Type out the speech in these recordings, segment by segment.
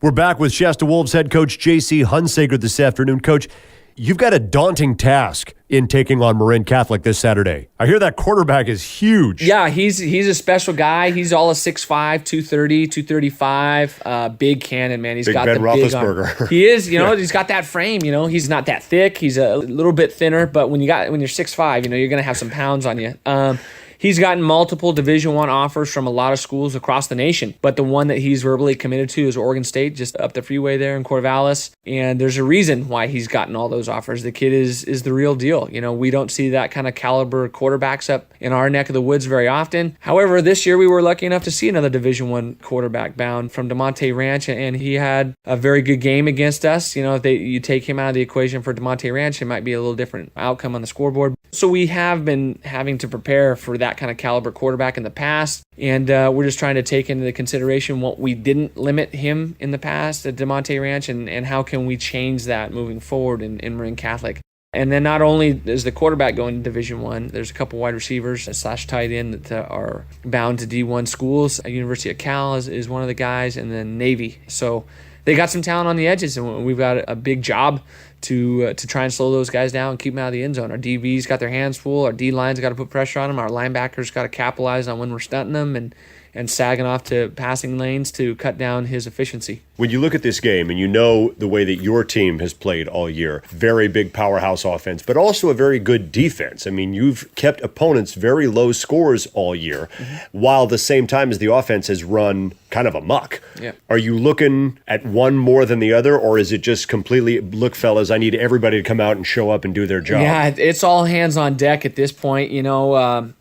We're back with Shasta Wolves head coach J.C. Hunsaker this afternoon. Coach, you've got a daunting task in taking on Marin Catholic this Saturday. I hear that quarterback is huge. Yeah, he's a special guy. He's all a 6'5", 230, 235. Big cannon, man. He's got Ben the big arm. Roethlisberger. He is, he's got that frame, He's not that thick. He's a little bit thinner, but when you're 6'5", you're going to have some pounds on you. He's gotten multiple Division I offers from a lot of schools across the nation, but the one that he's verbally committed to is Oregon State, just up the freeway there in Corvallis. And there's a reason why he's gotten all those offers. The kid is the real deal. We don't see that kind of caliber quarterbacks up in our neck of the woods very often. However, this year we were lucky enough to see another Division I quarterback bound from DeMonte Ranch, and he had a very good game against us. If you take him out of the equation for DeMonte Ranch, it might be a little different outcome on the scoreboard. So we have been having to prepare for that kind of caliber quarterback in the past, and we're just trying to take into consideration what we didn't limit him in the past at DeMonte Ranch, and how can we change that moving forward in Marin Catholic. And then not only is the quarterback going to Division I, there's a couple wide receivers / tight end that are bound to D1 schools. University of Cal is one of the guys, and then Navy. So they got some talent on the edges, and we've got a big job to try and slow those guys down and keep them out of the end zone. Our DB's got their hands full. Our D-line's got to put pressure on them. Our linebackers got to capitalize on when we're stunting them and sagging off to passing lanes to cut down his efficiency. When you look at this game and you know the way that your team has played all year, very big powerhouse offense, but also a very good defense. I mean, you've kept opponents very low scores all year, while at the same time as the offense has run kind of amok. Yeah. Are you looking at one more than the other, or is it just completely, look, fellas, I need everybody to come out and show up and do their job? Yeah, it's all hands on deck at this point.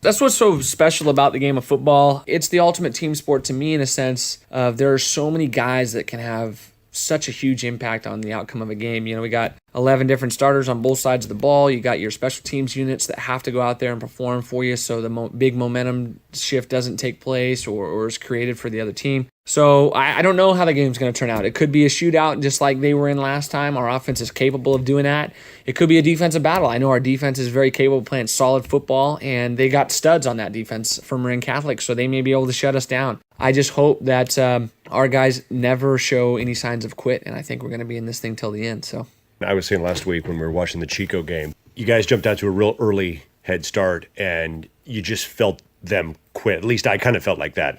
That's what's so special about the game of football. It's the ultimate team sport to me, in a sense of there are so many guys that can have such a huge impact on the outcome of a game. We got 11 different starters on both sides of the ball. You got your special teams units that have to go out there and perform for you so the big momentum shift doesn't take place or is created for the other team. So I don't know how the game's going to turn out. It could be a shootout just like they were in last time. Our offense is capable of doing that. It could be a defensive battle. I know our defense is very capable of playing solid football, and they got studs on that defense from Marin Catholic, so they may be able to shut us down. I just hope that our guys never show any signs of quit, and I think we're going to be in this thing till the end. So I was saying last week when we were watching the Chico game, you guys jumped out to a real early head start, and you just felt them quit. At least I kind of felt like that.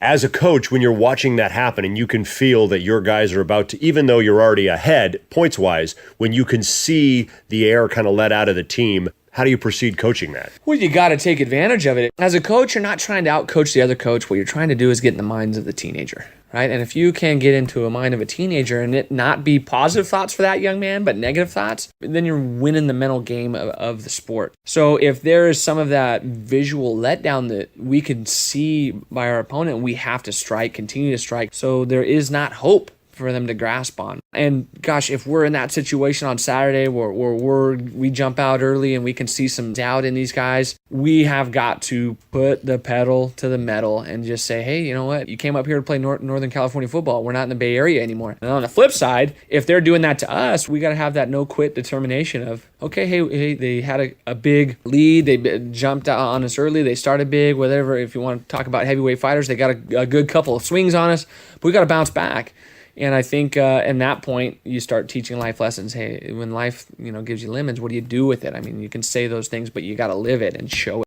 As a coach, when you're watching that happen and you can feel that your guys are about to, even though you're already ahead points-wise, when you can see the air kind of let out of the team, how do you proceed coaching that? Well, you got to take advantage of it. As a coach, you're not trying to outcoach the other coach. What you're trying to do is get in the minds of the teenager, right? And if you can get into a mind of a teenager and it not be positive thoughts for that young man, but negative thoughts, then you're winning the mental game of the sport. So if there is some of that visual letdown that we can see by our opponent, we have to strike, continue to strike. So there is not hope for them to grasp on. And gosh, if we're in that situation on Saturday where we jump out early and we can see some doubt in these guys, we have got to put the pedal to the metal and just say, hey, you know what? You came up here to play Northern California football. We're not in the Bay Area anymore. And on the flip side, if they're doing that to us, we got to have that no-quit determination of, okay, hey, they had a big lead. They jumped out on us early. They started big, whatever. If you want to talk about heavyweight fighters, they got a good couple of swings on us, but we got to bounce back. And I think in that point, you start teaching life lessons. Hey, when life gives you lemons, what do you do with it? I mean, you can say those things, but you got to live it and show it.